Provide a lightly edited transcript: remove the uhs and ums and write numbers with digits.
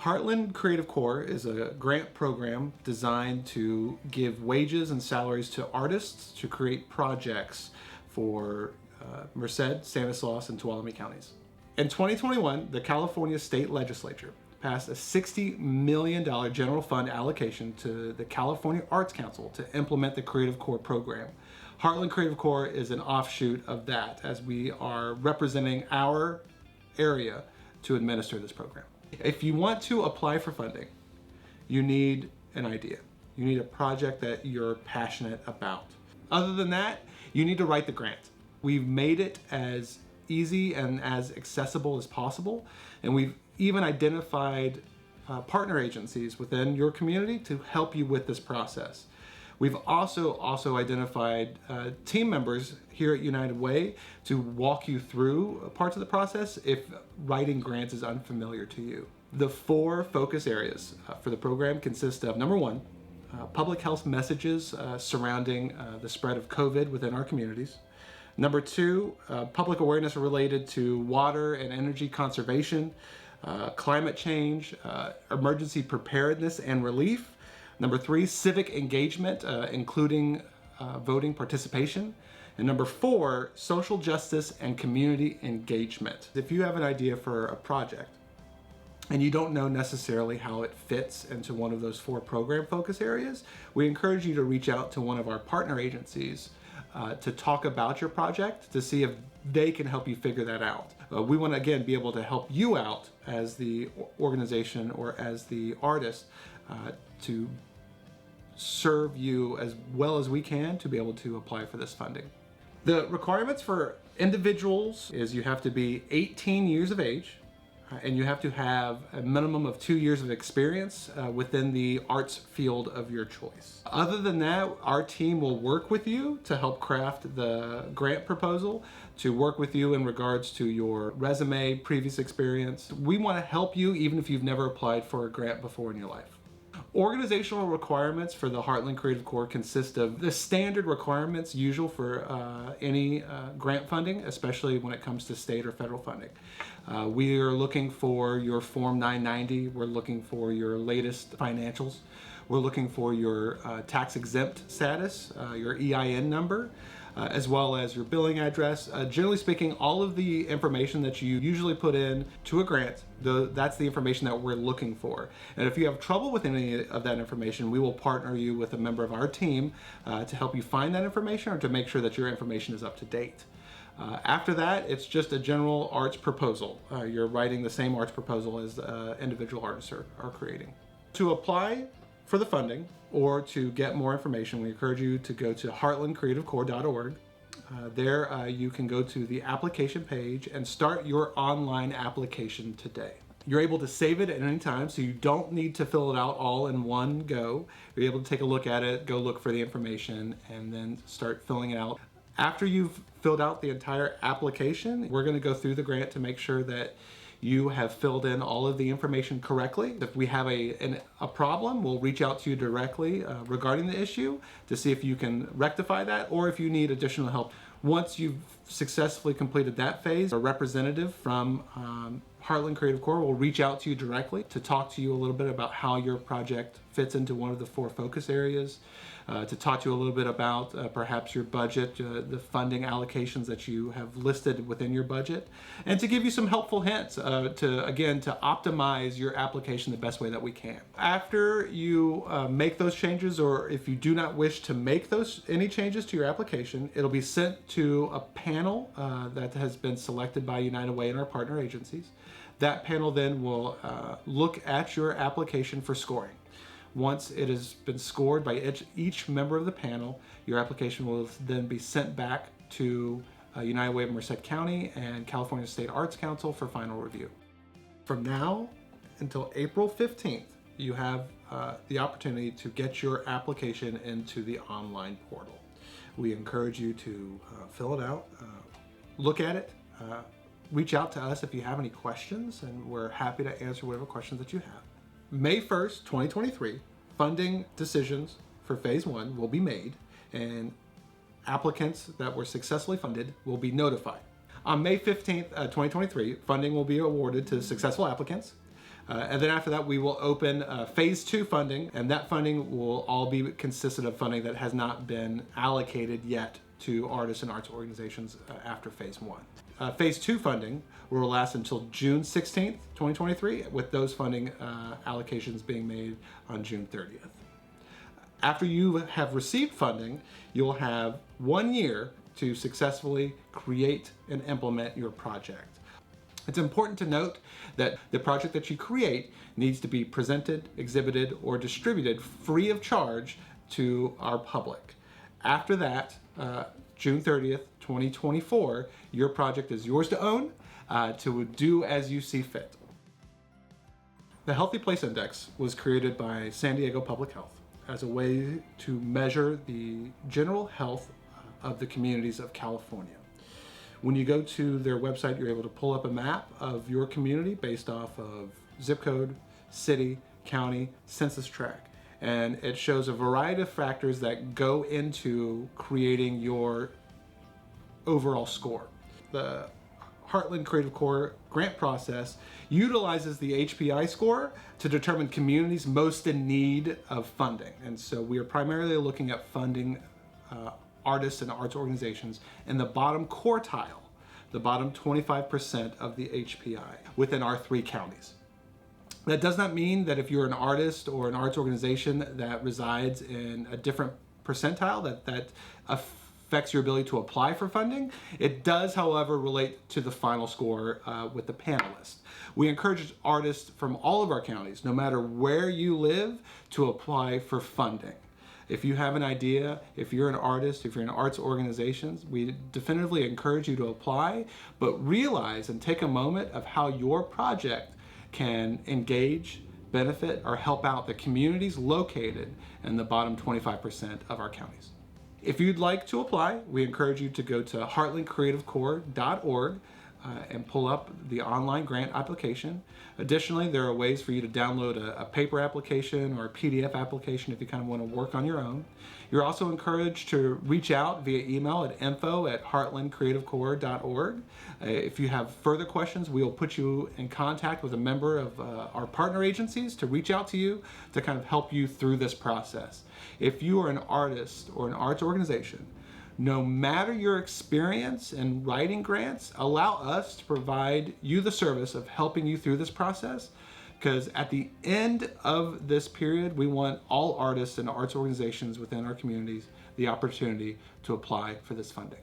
Heartland Creative Corps is a grant program designed to give wages and salaries to artists to create projects for Merced, Stanislaus, and Tuolumne counties. In 2021, the California State Legislature passed a $60 million general fund allocation to the California Arts Council to implement the Creative Corps program. Heartland Creative Corps is an offshoot of that, as we are representing our area to administer this program. If you want to apply for funding, you need an idea. You need a project that you're passionate about. Other than that, you need to write the grant. We've made it as easy and as accessible as possible, and we've even identified partner agencies within your community to help you with this process. We've also identified team members here at United Way to walk you through parts of the process if writing grants is unfamiliar to you. The 4 focus areas for the program consist of, number 1, public health messages surrounding the spread of COVID within our communities. Number 2, public awareness related to water and energy conservation, climate change, emergency preparedness and relief. Number 3, civic engagement, including voting participation. And number 4, social justice and community engagement. If you have an idea for a project and you don't know necessarily how it fits into one of those 4 program focus areas, we encourage you to reach out to one of our partner agencies to talk about your project to see if they can help you figure that out. We want to, again, be able to help you out as the organization or as the artist to serve you as well as we can to be able to apply for this funding. The requirements for individuals is you have to be 18 years of age and you have to have a minimum of 2 years of experience within the arts field of your choice. Other than that, our team will work with you to help craft the grant proposal, to work with you in regards to your resume, previous experience. We want to help you even if you've never applied for a grant before in your life. Organizational requirements for the Heartland Creative Corps consist of the standard requirements usual for any grant funding, especially when it comes to state or federal funding. We are looking for your Form 990. We're looking for your latest financials. We're looking for your tax exempt status, your EIN number, as well as your billing address. Generally speaking, all of the information that you usually put in to a grant, that's the information that we're looking for. And if you have trouble with any of that information, we will partner you with a member of our team to help you find that information or to make sure that your information is up to date. After that, it's just a general arts proposal. You're writing the same arts proposal as individual artists are creating. To apply for the funding or to get more information, we encourage you to go to heartlandcreativecorps.org. There you can go to the application page and start your online application today. You're able to save it at any time, so you don't need to fill it out all in one go. You're able to take a look at it, go look for the information, and then start filling it out. After you've filled out the entire application, we're going to go through the grant to make sure that you have filled in all of the information correctly. If we have a problem, we'll reach out to you directly regarding the issue to see if you can rectify that or if you need additional help. Once you've successfully completed that phase, a representative from Heartland Creative Corps will reach out to you directly to talk to you a little bit about how your project fits into one of the 4 focus areas, to talk to you a little bit about perhaps your budget, the funding allocations that you have listed within your budget, and to give you some helpful hints to optimize your application the best way that we can. After you make those changes, or if you do not wish to make any changes to your application, it'll be sent to a panel that has been selected by United Way and our partner agencies. That panel then will look at your application for scoring. Once it has been scored by each member of the panel, your application will then be sent back to United Way of Merced County and California State Arts Council for final review. From now until April 15th, you have the opportunity to get your application into the online portal. We encourage you to fill it out, look at it, reach out to us if you have any questions, and we're happy to answer whatever questions that you have. May 1st, 2023, funding decisions for Phase 1 will be made, and applicants that were successfully funded will be notified. On May 15th, 2023, funding will be awarded to successful applicants. And then after that, we will open phase 2 funding, and that funding will all be consisted of funding that has not been allocated yet to artists and arts organizations after phase 1. Phase 2 funding will last until June 16th, 2023, with those funding allocations being made on June 30th. After you have received funding, you'll have 1 year to successfully create and implement your project. It's important to note that the project that you create needs to be presented, exhibited, or distributed free of charge to our public. After that, June 30th, 2024, your project is yours to own, to do as you see fit. The Healthy Place Index was created by San Diego Public Health as a way to measure the general health of the communities of California. When you go to their website, you're able to pull up a map of your community based off of zip code, city, county, census tract. And it shows a variety of factors that go into creating your overall score. The Heartland Creative Corps grant process utilizes the HPI score to determine communities most in need of funding. And so we are primarily looking at funding artists and arts organizations in the bottom quartile, the bottom 25% of the HPI within our 3 counties. That does not mean that if you're an artist or an arts organization that resides in a different percentile, that affects your ability to apply for funding. It does, however, relate to the final score with the panelists. We encourage artists from all of our counties, no matter where you live, to apply for funding. If you have an idea, if you're an artist, if you're in arts organizations, we definitively encourage you to apply, but realize and take a moment of how your project can engage, benefit, or help out the communities located in the bottom 25% of our counties. If you'd like to apply, we encourage you to go to heartlandcreativecorps.org and pull up the online grant application. Additionally, there are ways for you to download a paper application or a PDF application if you kind of want to work on your own. You're also encouraged to reach out via email at info@heartlandcreativecorps.org. If you have further questions, we will put you in contact with a member of our partner agencies to reach out to you to kind of help you through this process. If you are an artist or an arts organization, no matter your experience in writing grants, allow us to provide you the service of helping you through this process, because at the end of this period, we want all artists and arts organizations within our communities the opportunity to apply for this funding.